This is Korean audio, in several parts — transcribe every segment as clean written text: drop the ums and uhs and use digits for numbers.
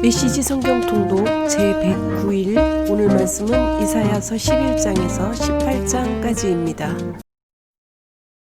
메시지 성경 통독 제109일 오늘 말씀은 이사야서 11장에서 18장까지입니다.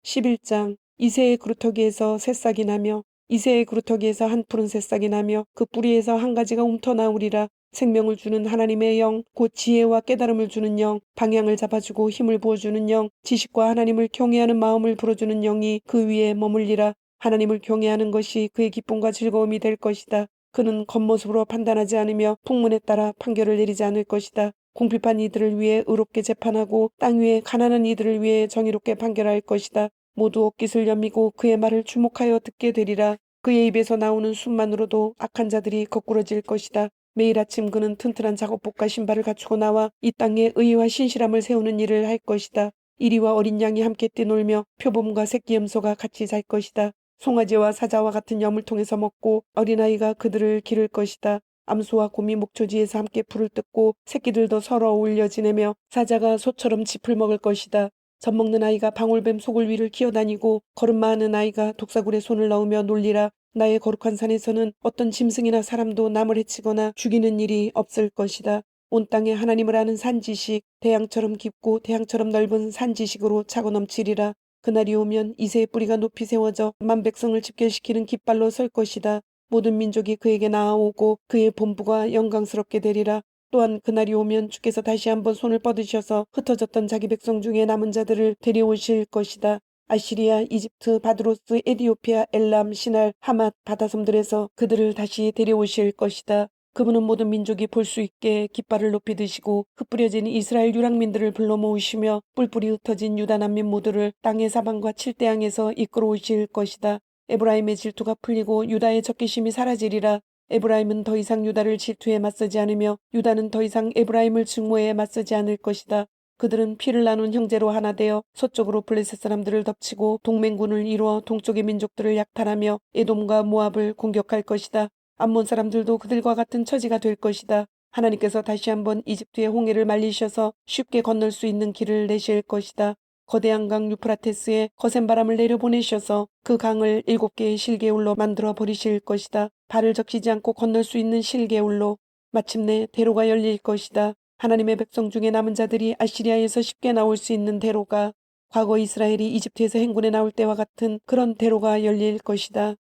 11장 이새의 그루터기에서 새싹이 나며 이새의 그루터기에서 한 푸른 새싹이 나며 그 뿌리에서 한 가지가 움터나오리라. 생명을 주는 하나님의 영, 곧 지혜와 깨달음을 주는 영, 방향을 잡아주고 힘을 부어주는 영, 지식과 하나님을 경외하는 마음을 불어주는 영이 그 위에 머물리라. 하나님을 경외하는 것이 그의 기쁨과 즐거움이 될 것이다. 그는 겉모습으로 판단하지 않으며 풍문에 따라 판결을 내리지 않을 것이다. 궁핍한 이들을 위해 의롭게 재판하고 땅 위에 가난한 이들을 위해 정의롭게 판결할 것이다. 모두 옷깃을 여미고 그의 말을 주목하여 듣게 되리라. 그의 입에서 나오는 숨만으로도 악한 자들이 거꾸러질 것이다. 매일 아침 그는 튼튼한 작업복과 신발을 갖추고 나와 이 땅에 의와 신실함을 세우는 일을 할 것이다. 이리와 어린 양이 함께 뛰놀며 표범과 새끼 염소가 같이 잘 것이다. 송아지와 사자와 같은 염을 통해서 먹고 어린아이가 그들을 기를 것이다. 암소와 곰이 목초지에서 함께 풀을 뜯고 새끼들도 서로 어울려 지내며 사자가 소처럼 짚을 먹을 것이다. 젖 먹는 아이가 방울뱀 속을 위를 기어다니고 걸음마 하는 아이가 독사굴에 손을 넣으며 놀리라. 나의 거룩한 산에서는 어떤 짐승이나 사람도 남을 해치거나 죽이는 일이 없을 것이다. 온 땅에 하나님을 아는 산지식, 대양처럼 깊고 대양처럼 넓은 산지식으로 차고 넘치리라. 그날이 오면 이새의 뿌리가 높이 세워져 만백성을 집결시키는 깃발로 설 것이다. 모든 민족이 그에게 나아오고 그의 본부가 영광스럽게 되리라. 또한 그날이 오면 주께서 다시 한번 손을 뻗으셔서 흩어졌던 자기 백성 중에 남은 자들을 데려오실 것이다. 아시리아, 이집트, 바드로스, 에디오피아, 엘람, 시날, 하맛, 바다섬들에서 그들을 다시 데려오실 것이다. 그분은 모든 민족이 볼 수 있게 깃발을 높이 드시고 흩뿌려진 이스라엘 유랑민들을 불러 모으시며 뿔뿔이 흩어진 유다 난민 모두를 땅의 사방과 칠대양에서 이끌어 오실 것이다. 에브라임의 질투가 풀리고 유다의 적개심이 사라지리라. 에브라임은 더 이상 유다를 질투에 맞서지 않으며 유다는 더 이상 에브라임을 증오에 맞서지 않을 것이다. 그들은 피를 나눈 형제로 하나 되어 서쪽으로 블레셋 사람들을 덮치고 동맹군을 이루어 동쪽의 민족들을 약탈하며 에돔과 모압을 공격할 것이다. 암몬 사람들도 그들과 같은 처지가 될 것이다. 하나님께서 다시 한번 이집트의 홍해를 말리셔서 쉽게 건널 수 있는 길을 내실 것이다. 거대한 강 유프라테스에 거센 바람을 내려보내셔서 그 강을 7개의 실개울로 만들어 버리실 것이다. 발을 적시지 않고 건널 수 있는 실개울로 마침내 대로가 열릴 것이다. 하나님의 백성 중에 남은 자들이 아시리아에서 쉽게 나올 수 있는 대로가 과거 이스라엘이 이집트에서 행군에 나올 때와 같은 그런 대로가 열릴 것이다.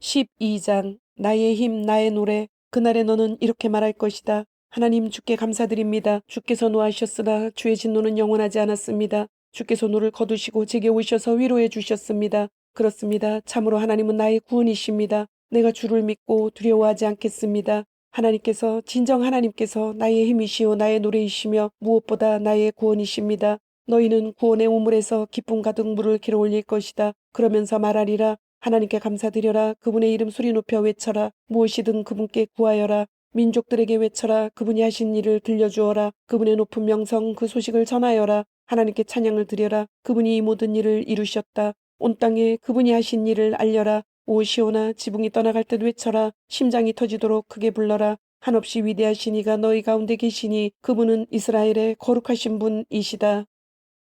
12장 나의 힘 나의 노래. 그날에 너는 이렇게 말할 것이다. 하나님 주께 감사드립니다. 주께서 노하셨으나 주의 진노는 영원하지 않았습니다. 주께서 노를 거두시고 제게 오셔서 위로해 주셨습니다. 그렇습니다. 참으로 하나님은 나의 구원이십니다. 내가 주를 믿고 두려워하지 않겠습니다. 하나님께서 진정 하나님께서 나의 힘이시요 나의 노래이시며 무엇보다 나의 구원이십니다. 너희는 구원의 우물에서 기쁨 가득 물을 길어 올릴 것이다. 그러면서 말하리라. 하나님께 감사드려라. 그분의 이름 소리 높여 외쳐라. 무엇이든 그분께 구하여라. 민족들에게 외쳐라. 그분이 하신 일을 들려주어라. 그분의 높은 명성 그 소식을 전하여라. 하나님께 찬양을 드려라. 그분이 이 모든 일을 이루셨다. 온 땅에 그분이 하신 일을 알려라. 오 시온아 지붕이 떠나갈 듯 외쳐라. 심장이 터지도록 크게 불러라. 한없이 위대하신 이가 너희 가운데 계시니 그분은 이스라엘의 거룩하신 분이시다.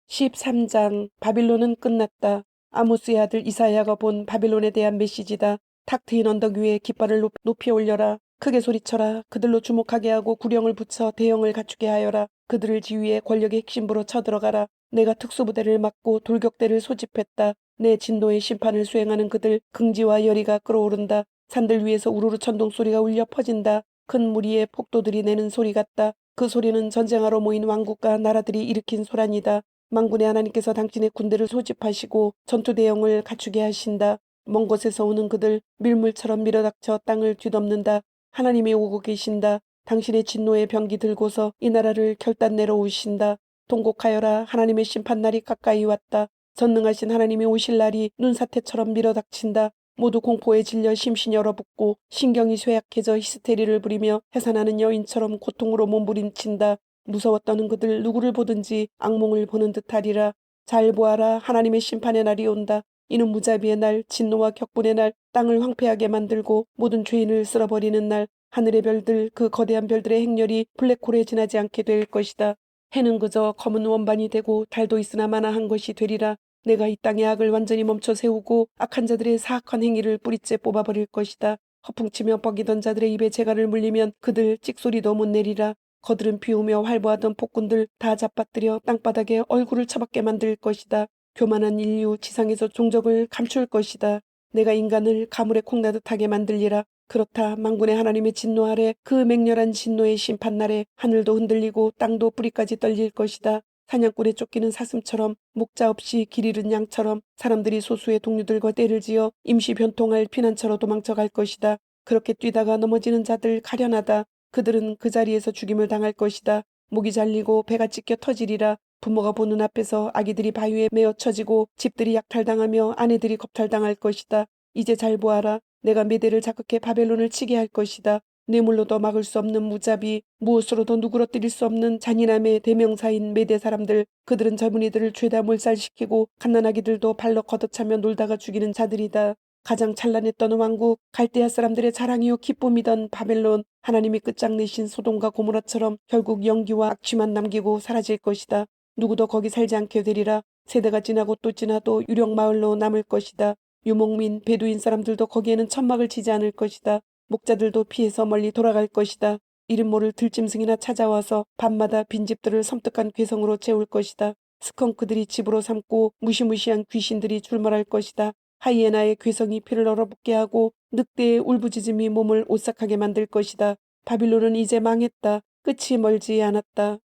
13장 바빌론은 끝났다. 아모스의 아들 이사야가 본 바빌론에 대한 메시지다. 탁 트인 언덕 위에 깃발을 높이 올려라. 크게 소리쳐라. 그들로 주목하게 하고 구령을 붙여 대형을 갖추게 하여라. 그들을 지휘해 권력의 핵심부로 쳐들어가라. 내가 특수부대를 막고 돌격대를 소집했다. 내 진노의 심판을 수행하는 그들 긍지와 열의가 끓어오른다. 산들 위에서 우르르 천둥 소리가 울려 퍼진다. 큰 무리의 폭도들이 내는 소리 같다. 그 소리는 전쟁하러 모인 왕국과 나라들이 일으킨 소란이다. 만군의 하나님께서 당신의 군대를 소집하시고 전투 대형을 갖추게 하신다. 먼 곳에서 오는 그들 밀물처럼 밀어닥쳐 땅을 뒤덮는다. 하나님이 오고 계신다. 당신의 진노의 병기 들고서 이 나라를 결단 내려오신다. 통곡하여라. 하나님의 심판날이 가까이 왔다. 전능하신 하나님이 오실 날이 눈사태처럼 밀어닥친다. 모두 공포에 질려 심신이 얼어붙고 신경이 쇠약해져 히스테리를 부리며 해산하는 여인처럼 고통으로 몸부림친다. 무서워 떠는 그들 누구를 보든지 악몽을 보는 듯하리라. 잘 보아라. 하나님의 심판의 날이 온다. 이는 무자비의 날, 진노와 격분의 날, 땅을 황폐하게 만들고 모든 죄인을 쓸어버리는 날, 하늘의 별들, 그 거대한 별들의 행렬이 블랙홀에 지나지 않게 될 것이다. 해는 그저 검은 원반이 되고 달도 있으나 마나한 것이 되리라. 내가 이 땅의 악을 완전히 멈춰 세우고 악한 자들의 사악한 행위를 뿌리째 뽑아버릴 것이다. 허풍치며 뻐기던 자들의 입에 재갈을 물리면 그들 찍소리도 못 내리라. 거들은 비우며 활보하던 폭군들 다 잡아뜨려 땅바닥에 얼굴을 처박게 만들 것이다. 교만한 인류 지상에서 종적을 감출 것이다. 내가 인간을 가물에 콩나듯하게 만들리라. 그렇다 만군의 하나님의 진노 아래 그 맹렬한 진노의 심판날에 하늘도 흔들리고 땅도 뿌리까지 떨릴 것이다. 사냥꾼에 쫓기는 사슴처럼 목자 없이 길 잃은 양처럼 사람들이 소수의 동료들과 떼를 지어 임시 변통할 피난처로 도망쳐갈 것이다. 그렇게 뛰다가 넘어지는 자들 가련하다. 그들은 그 자리에서 죽임을 당할 것이다. 목이 잘리고 배가 찢겨 터지리라. 부모가 보는 앞에서 아기들이 바위에 메어 쳐지고 집들이 약탈당하며 아내들이 겁탈당할 것이다. 이제 잘 보아라. 내가 메대를 자극해 바벨론을 치게 할 것이다. 뇌물로도 막을 수 없는 무자비, 무엇으로도 누그러뜨릴 수 없는 잔인함의 대명사인 메대 사람들, 그들은 젊은이들을 죄다 몰살시키고 갓난아기들도 발로 걷어차며 놀다가 죽이는 자들이다. 가장 찬란했던 왕국, 갈대아 사람들의 자랑이요 기쁨이던 바벨론, 하나님이 끝장내신 소돔과 고모라처럼 결국 연기와 악취만 남기고 사라질 것이다. 누구도 거기 살지 않게 되리라. 세대가 지나고 또 지나도 유령마을로 남을 것이다. 유목민, 베두인 사람들도 거기에는 천막을 치지 않을 것이다. 목자들도 피해서 멀리 돌아갈 것이다. 이름 모를 들짐승이나 찾아와서 밤마다 빈집들을 섬뜩한 괴성으로 채울 것이다. 스컹크들이 집으로 삼고 무시무시한 귀신들이 출몰할 것이다. 하이에나의 괴성이 피를 얼어붙게 하고 늑대의 울부짖음이 몸을 오싹하게 만들 것이다. 바빌론은 이제 망했다. 끝이 멀지 않았다.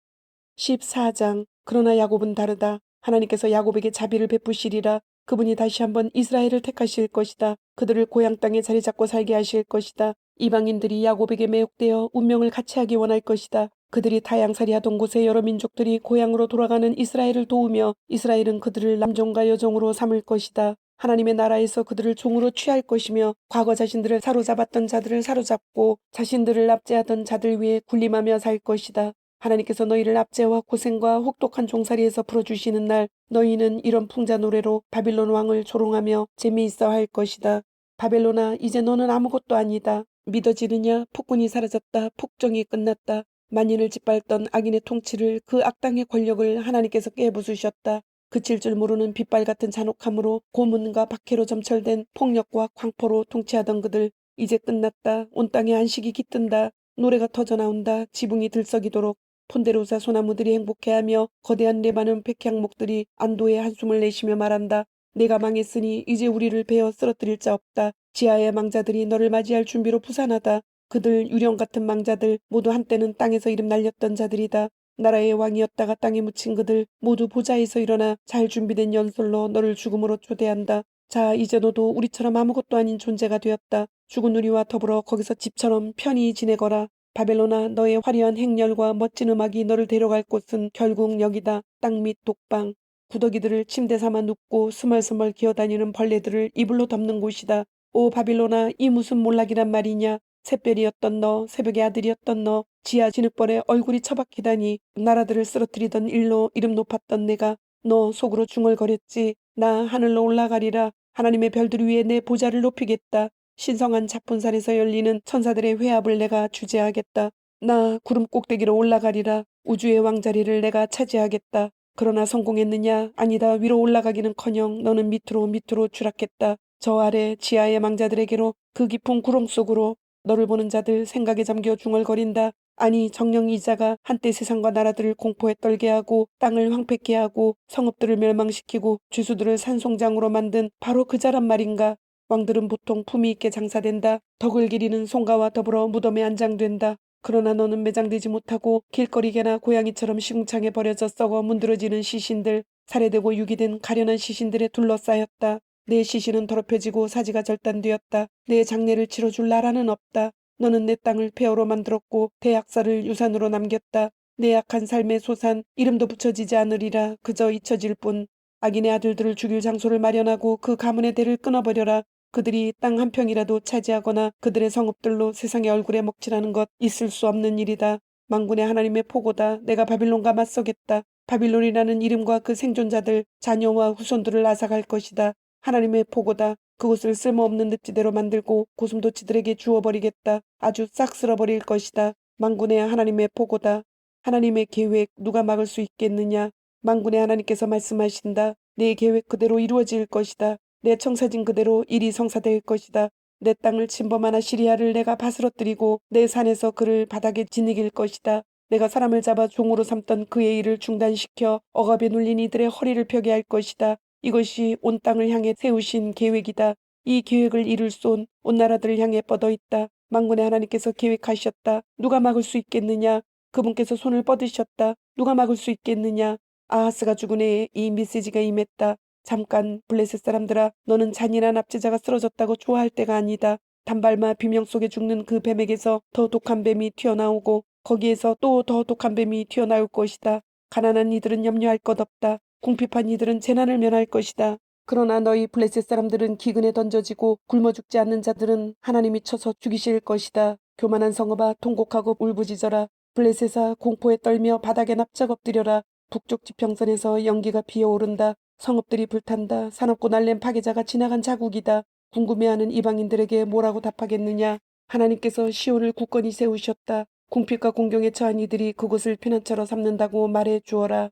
14장. 그러나 야곱은 다르다. 하나님께서 야곱에게 자비를 베푸시리라. 그분이 다시 한번 이스라엘을 택하실 것이다. 그들을 고향 땅에 자리 잡고 살게 하실 것이다. 이방인들이 야곱에게 매혹되어 운명을 같이하기 원할 것이다. 그들이 타향살이 하던 곳에 여러 민족들이 고향으로 돌아가는 이스라엘을 도우며 이스라엘은 그들을 남종과 여종으로 삼을 것이다. 하나님의 나라에서 그들을 종으로 취할 것이며 과거 자신들을 사로잡았던 자들을 사로잡고 자신들을 납제하던 자들 위에 군림하며 살 것이다. 하나님께서 너희를 납제와 고생과 혹독한 종살이에서 풀어주시는 날 너희는 이런 풍자 노래로 바빌론 왕을 조롱하며 재미있어 할 것이다. 바벨론아, 이제 너는 아무것도 아니다. 믿어지느냐? 폭군이 사라졌다. 폭정이 끝났다. 만인을 짓밟던 악인의 통치를, 그 악당의 권력을 하나님께서 깨부수셨다. 그칠 줄 모르는 빗발 같은 잔혹함으로 고문과 박해로 점철된 폭력과 광포로 통치하던 그들, 이제 끝났다. 온 땅에 안식이 깃든다. 노래가 터져나온다. 지붕이 들썩이도록. 폰데로사 소나무들이 행복해하며 거대한 레바논 백향목들이 안도의 한숨을 내쉬며 말한다. 내가 망했으니 이제 우리를 베어 쓰러뜨릴 자 없다. 지하의 망자들이 너를 맞이할 준비로 부산하다. 그들 유령 같은 망자들 모두 한때는 땅에서 이름 날렸던 자들이다. 나라의 왕이었다가 땅에 묻힌 그들 모두 보좌에서 일어나 잘 준비된 연설로 너를 죽음으로 초대한다. 자, 이제 너도 우리처럼 아무것도 아닌 존재가 되었다. 죽은 우리와 더불어 거기서 집처럼 편히 지내거라. 바벨론아, 너의 화려한 행렬과 멋진 음악이 너를 데려갈 곳은 결국 여기다. 땅 밑 독방. 구더기들을 침대 삼아 눕고 스멀스멀 기어다니는 벌레들을 이불로 덮는 곳이다. 오 바빌론아, 이 무슨 몰락이란 말이냐. 샛별이었던 너, 새벽의 아들이었던 너, 지하 진흙벌에 얼굴이 처박히다니. 나라들을 쓰러뜨리던 일로 이름 높았던 내가 너 속으로 중얼거렸지. 나 하늘로 올라가리라. 하나님의 별들 위에 내 보좌를 높이겠다. 신성한 자폰산에서 열리는 천사들의 회합을 내가 주재하겠다. 나 구름 꼭대기로 올라가리라. 우주의 왕자리를 내가 차지하겠다. 그러나 성공했느냐? 아니다. 위로 올라가기는커녕 너는 밑으로 밑으로 추락했다. 저 아래 지하의 망자들에게로 그 깊은 구렁 속으로. 너를 보는 자들 생각에 잠겨 중얼거린다. 아니 정령 이자가 한때 세상과 나라들을 공포에 떨게 하고 땅을 황폐케 하고 성읍들을 멸망시키고 죄수들을 산송장으로 만든 바로 그자란 말인가. 왕들은 보통 품위 있게 장사된다. 덕을 기리는 송가와 더불어 무덤에 안장된다. 그러나 너는 매장되지 못하고 길거리개나 고양이처럼 시궁창에 버려져 썩어 문드러지는 시신들, 살해되고 유기된 가련한 시신들에 둘러싸였다. 내 시신은 더럽혀지고 사지가 절단되었다. 내 장례를 치러줄 나라는 없다. 너는 내 땅을 폐허로 만들었고 대학살을 유산으로 남겼다. 내 악한 삶의 소산 이름도 붙여지지 않으리라. 그저 잊혀질 뿐. 악인의 아들들을 죽일 장소를 마련하고 그 가문의 대를 끊어버려라. 그들이 땅 한 평이라도 차지하거나 그들의 성읍들로 세상의 얼굴에 먹칠하는 것 있을 수 없는 일이다. 만군의 하나님의 포고다. 내가 바빌론과 맞서겠다. 바빌론이라는 이름과 그 생존자들, 자녀와 후손들을 앗아갈 것이다. 하나님의 포고다. 그곳을 쓸모없는 늪지대로 만들고 고슴도치들에게 주워버리겠다. 아주 싹 쓸어버릴 것이다. 만군의 하나님의 포고다. 하나님의 계획 누가 막을 수 있겠느냐. 만군의 하나님께서 말씀하신다. 내 계획 그대로 이루어질 것이다. 내 청사진 그대로 일이 성사될 것이다. 내 땅을 침범하나 시리아를 내가 바스러뜨리고 내 산에서 그를 바닥에 짓이길 것이다. 내가 사람을 잡아 종으로 삼던 그의 일을 중단시켜 억압에 눌린 이들의 허리를 펴게 할 것이다. 이것이 온 땅을 향해 세우신 계획이다. 이 계획을 이룰 손 온 나라들을 향해 뻗어 있다. 만군의 하나님께서 계획하셨다. 누가 막을 수 있겠느냐? 그분께서 손을 뻗으셨다. 누가 막을 수 있겠느냐? 아하스가 죽은 해에 이 메시지가 임했다. 잠깐 블레셋 사람들아, 너는 잔인한 압제자가 쓰러졌다고 좋아할 때가 아니다. 단발마 비명 속에 죽는 그 뱀에게서 더 독한 뱀이 튀어나오고 거기에서 또 더 독한 뱀이 튀어나올 것이다. 가난한 이들은 염려할 것 없다. 궁핍한 이들은 재난을 면할 것이다. 그러나 너희 블레셋 사람들은 기근에 던져지고 굶어 죽지 않는 자들은 하나님이 쳐서 죽이실 것이다. 교만한 성읍아, 통곡하고 울부짖어라. 블레셋아, 공포에 떨며 바닥에 납작 엎드려라. 북쪽 지평선에서 연기가 피어오른다. 성읍들이 불탄다. 사납고 날랜 파괴자가 지나간 자국이다. 궁금해하는 이방인들에게 뭐라고 답하겠느냐. 하나님께서 시온을 굳건히 세우셨다. 궁핍과 공경에 처한 이들이 그곳을 피난처로 삼는다고 말해 주어라.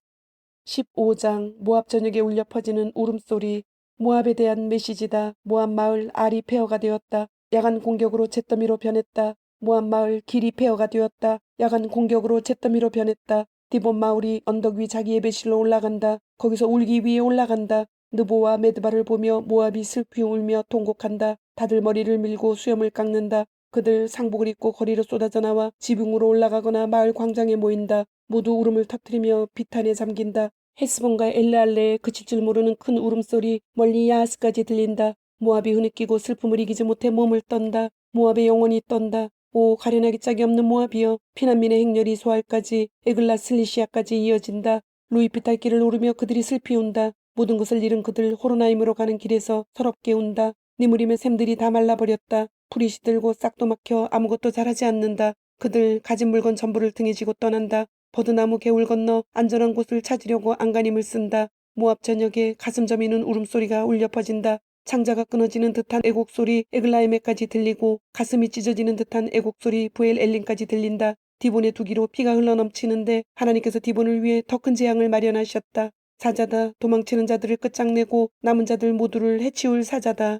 15장 모압 전역에 울려 퍼지는 울음소리. 모압에 대한 메시지다. 모압 마을 알이 폐허가 되었다. 야간 공격으로 잿더미로 변했다. 모압 마을 길이 폐허가 되었다. 야간 공격으로 잿더미로 변했다. 디본 마을이 언덕 위 자기의 배실로 올라간다. 거기서 울기 위해 올라간다. 느보와 메드바를 보며 모압이 슬피 울며 통곡한다. 다들 머리를 밀고 수염을 깎는다. 그들 상복을 입고 거리로 쏟아져 나와 지붕으로 올라가거나 마을 광장에 모인다. 모두 울음을 터뜨리며 비탄에 잠긴다. 헤스본과 엘르알레에 그칠 줄 모르는 큰 울음소리 멀리 야하스까지 들린다. 모압이 흐느끼고 슬픔을 이기지 못해 몸을 떤다. 모압의 영혼이 떤다. 오 가련하기 짝이 없는 모압이여. 피난민의 행렬이 소알까지 에글라 슬리시아까지 이어진다. 루이피탈길을 오르며 그들이 슬피 운다. 모든 것을 잃은 그들 호로나임으로 가는 길에서 서럽게 운다. 니무림의 샘들이 다 말라버렸다. 풀이 시들고 싹도 막혀 아무것도 자라지 않는다. 그들 가진 물건 전부를 등에 지고 떠난다. 버드나무 개울 건너 안전한 곳을 찾으려고 안간힘을 쓴다. 모압 전역에 가슴 저미는 울음소리가 울려 퍼진다. 창자가 끊어지는 듯한 애곡소리 에글라임에까지 들리고 가슴이 찢어지는 듯한 애곡소리 부엘 엘린까지 들린다. 디본의 두기로 피가 흘러넘치는데 하나님께서 디본을 위해 더 큰 재앙을 마련하셨다. 사자다. 도망치는 자들을 끝장내고 남은 자들 모두를 해치울 사자다.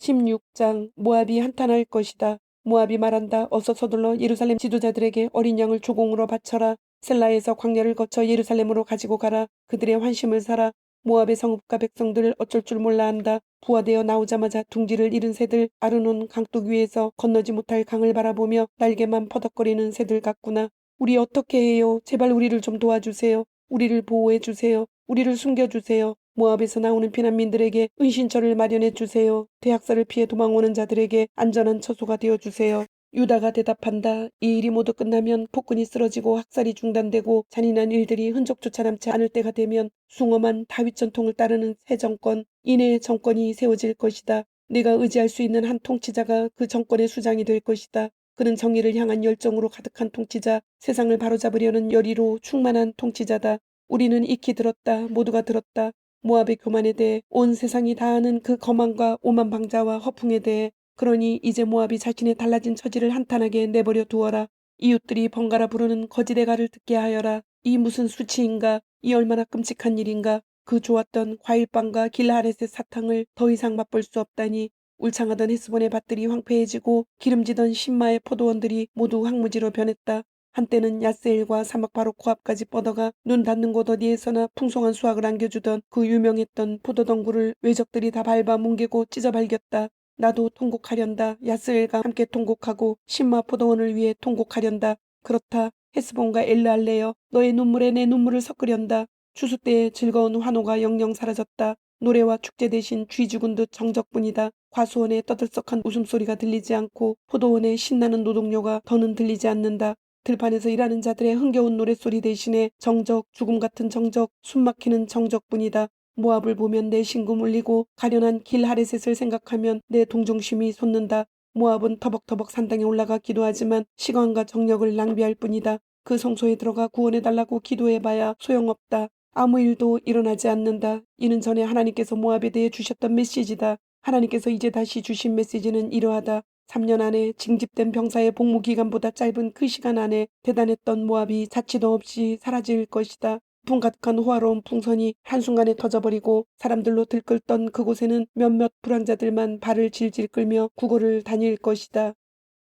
16장 모압이 한탄할 것이다. 모압이 말한다. 어서 서둘러 예루살렘 지도자들에게 어린 양을 조공으로 바쳐라. 셀라에서 광야를 거쳐 예루살렘으로 가지고 가라. 그들의 환심을 사라. 모압의 성읍과 백성들 어쩔 줄 몰라 한다. 부화되어 나오자마자 둥지를 잃은 새들 아르논 강둑 위에서 건너지 못할 강을 바라보며 날개만 퍼덕거리는 새들 같구나. 우리 어떻게 해요? 제발 우리를 좀 도와주세요. 우리를 보호해 주세요. 우리를 숨겨주세요. 모압에서 나오는 피난민들에게 은신처를 마련해 주세요. 대학살을 피해 도망오는 자들에게 안전한 처소가 되어 주세요. 유다가 대답한다. 이 일이 모두 끝나면 폭군이 쓰러지고 학살이 중단되고 잔인한 일들이 흔적조차 남지 않을 때가 되면 숭엄한 다윗 전통을 따르는 새 정권, 인해의 정권이 세워질 것이다. 네가 의지할 수 있는 한 통치자가 그 정권의 수장이 될 것이다. 그는 정의를 향한 열정으로 가득한 통치자, 세상을 바로잡으려는 열의로 충만한 통치자다. 우리는 익히 들었다. 모두가 들었다. 모압의 교만에 대해 온 세상이 다 아는 그 거만과 오만방자와 허풍에 대해. 그러니 이제 모압이 자신의 달라진 처지를 한탄하게 내버려 두어라. 이웃들이 번갈아 부르는 거짓의 가를 듣게 하여라. 이 무슨 수치인가? 이 얼마나 끔찍한 일인가? 그 좋았던 과일빵과 길하렛의 사탕을 더 이상 맛볼 수 없다니. 울창하던 헤스본의 밭들이 황폐해지고 기름지던 신마의 포도원들이 모두 황무지로 변했다. 한때는 야세일과 사막 바로 코앞까지 뻗어가 눈 닿는 곳 어디에서나 풍성한 수확을 안겨주던 그 유명했던 포도덩굴을 외적들이 다 밟아 뭉개고 찢어 발겼다. 나도 통곡하련다. 야스엘과 함께 통곡하고 신마 포도원을 위해 통곡하련다. 그렇다. 헤스본과 엘르알레여, 너의 눈물에 내 눈물을 섞으련다. 추수 때의 즐거운 환호가 영영 사라졌다. 노래와 축제 대신 쥐 죽은 듯 정적뿐이다. 과수원에 떠들썩한 웃음소리가 들리지 않고 포도원에 신나는 노동요가 더는 들리지 않는다. 들판에서 일하는 자들의 흥겨운 노랫소리 대신에 정적, 죽음 같은 정적, 숨막히는 정적뿐이다. 모압을 보면 내 심금 울리고 가련한 길하레셋을 생각하면 내 동정심이 솟는다. 모압은 터벅터벅 산당에 올라가 기도하지만 시간과 정력을 낭비할 뿐이다. 그 성소에 들어가 구원해달라고 기도해봐야 소용없다. 아무 일도 일어나지 않는다. 이는 전에 하나님께서 모압에 대해 주셨던 메시지다. 하나님께서 이제 다시 주신 메시지는 이러하다. 3년 안에 징집된 병사의 복무 기간보다 짧은 그 시간 안에 대단했던 모압이 자취도 없이 사라질 것이다. 기쁨 가득한 호화로운 풍선이 한순간에 터져버리고 사람들로 들끓던 그곳에는 몇몇 불황자들만 발을 질질 끌며 국어를 다닐 것이다.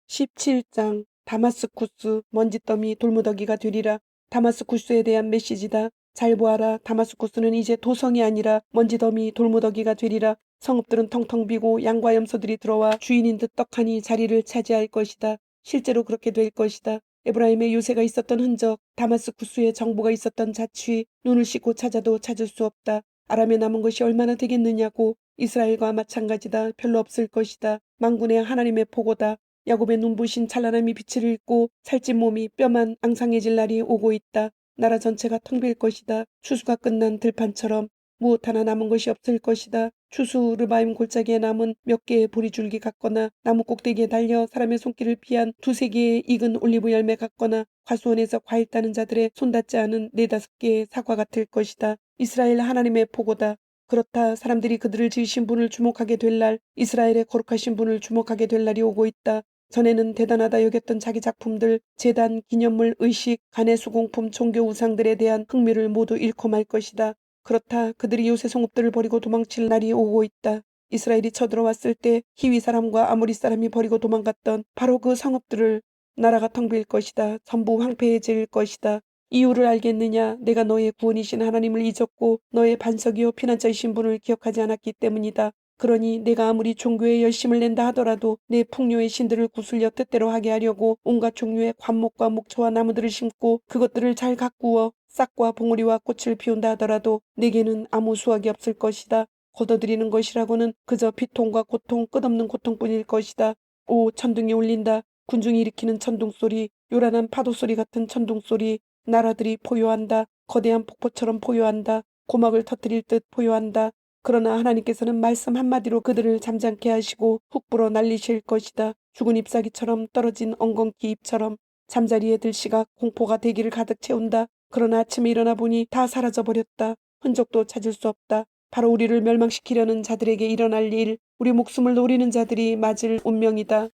17장 다마스쿠스 먼지더미 돌무더기가 되리라. 다마스쿠스에 대한 메시지다. 잘 보아라. 다마스쿠스는 이제 도성이 아니라 먼지더미 돌무더기가 되리라. 성읍들은 텅텅 비고 양과 염소들이 들어와 주인인 듯 떡하니 자리를 차지할 것이다. 실제로 그렇게 될 것이다. 에브라임의 요새가 있었던 흔적, 다마스쿠스에 정보가 있었던 자취, 눈을 씻고 찾아도 찾을 수 없다. 아람에 남은 것이 얼마나 되겠느냐고. 이스라엘과 마찬가지다. 별로 없을 것이다. 만군의 하나님의 보고다. 야곱의 눈부신 찬란함이 빛을 잃고 살찐 몸이 뼈만 앙상해질 날이 오고 있다. 나라 전체가 텅 빌 것이다. 추수가 끝난 들판처럼 무엇 하나 남은 것이 없을 것이다. 추수 르바임 골짜기에 남은 몇 개의 보리줄기 같거나 나무 꼭대기에 달려 사람의 손길을 피한 두세 개의 익은 올리브 열매 같거나 과수원에서 과일 따는 자들의 손 닿지 않은 네다섯 개의 사과 같을 것이다. 이스라엘 하나님의 보고다. 그렇다. 사람들이 그들을 지으신 분을 주목하게 될 날, 이스라엘의 거룩하신 분을 주목하게 될 날이 오고 있다. 전에는 대단하다 여겼던 자기 작품들, 제단, 기념물, 의식, 간의 수공품, 종교 우상들에 대한 흥미를 모두 잃고 말 것이다. 그렇다. 그들이 요새 성읍들을 버리고 도망칠 날이 오고 있다. 이스라엘이 쳐들어왔을 때 히위 사람과 아모리 사람이 버리고 도망갔던 바로 그 성읍들을 나라가 텅 빌 것이다. 전부 황폐해질 것이다. 이유를 알겠느냐? 내가 너의 구원이신 하나님을 잊었고 너의 반석이요 피난처이신 분을 기억하지 않았기 때문이다. 그러니 내가 아무리 종교에 열심을 낸다 하더라도 내 풍요의 신들을 구슬려 뜻대로 하게 하려고 온갖 종류의 관목과 목초와 나무들을 심고 그것들을 잘 가꾸어 싹과 봉우리와 꽃을 피운다 하더라도 내게는 아무 수확이 없을 것이다. 거둬들이는 것이라고는 그저 비통과 고통, 끝없는 고통뿐일 것이다. 오, 천둥이 울린다. 군중이 일으키는 천둥소리, 요란한 파도소리 같은 천둥소리. 나라들이 포효한다. 거대한 폭포처럼 포효한다. 고막을 터뜨릴 듯 포효한다. 그러나 하나님께서는 말씀 한마디로 그들을 잠잠케 하시고 훅 불어 날리실 것이다. 죽은 잎사귀처럼 떨어진 엉겅퀴 잎처럼 잠자리에 들 시각 공포가 대기를 가득 채운다. 그러나 아침에 일어나 보니 다 사라져버렸다. 흔적도 찾을 수 없다. 바로 우리를 멸망시키려는 자들에게 일어날 일, 우리 목숨을 노리는 자들이 맞을 운명이다.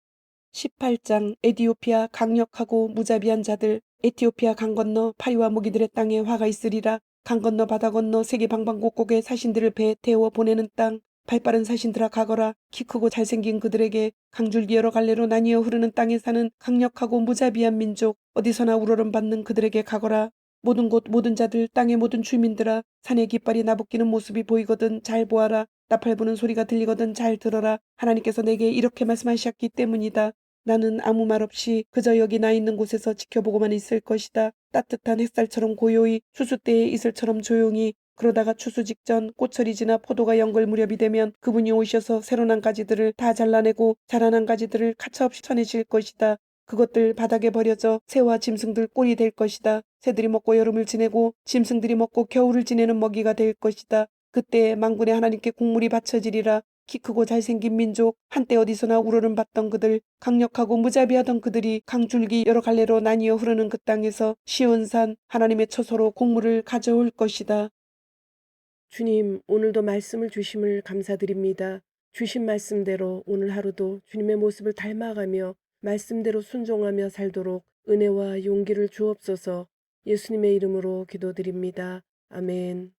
18장 에티오피아 강력하고 무자비한 자들. 에티오피아 강 건너 파리와 무기들의 땅에 화가 있으리라. 강 건너 바다 건너 세계 방방곡곡에 사신들을 배에 태워 보내는 땅. 발빠른 사신들아 가거라. 키 크고 잘생긴 그들에게 강줄기 여러 갈래로 나뉘어 흐르는 땅에 사는 강력하고 무자비한 민족, 어디서나 우러름 받는 그들에게 가거라. 모든 곳 모든 자들 땅의 모든 주민들아, 산의 깃발이 나부끼는 모습이 보이거든 잘 보아라. 나팔 부는 소리가 들리거든 잘 들어라. 하나님께서 내게 이렇게 말씀하셨기 때문이다. 나는 아무 말 없이 그저 여기 나 있는 곳에서 지켜보고만 있을 것이다. 따뜻한 햇살처럼 고요히, 추수 때의 이슬처럼 조용히. 그러다가 추수 직전 꽃철이 지나 포도가 연걸 무렵이 되면 그분이 오셔서 새로 난 가지들을 다 잘라내고 자라난 가지들을 가차없이 쳐내실 것이다. 그것들 바닥에 버려져 새와 짐승들 꼴이 될 것이다. 새들이 먹고 여름을 지내고 짐승들이 먹고 겨울을 지내는 먹이가 될 것이다. 그때 만군의 하나님께 국물이 바쳐지리라. 키 크고 잘생긴 민족, 한때 어디서나 우러름 받던 그들, 강력하고 무자비하던 그들이 강줄기 여러 갈래로 나뉘어 흐르는 그 땅에서 시온산 하나님의 처소로 국물을 가져올 것이다. 주님, 오늘도 말씀을 주심을 감사드립니다. 주신 말씀대로 오늘 하루도 주님의 모습을 닮아가며 말씀대로 순종하며 살도록 은혜와 용기를 주옵소서. 예수님의 이름으로 기도드립니다. 아멘.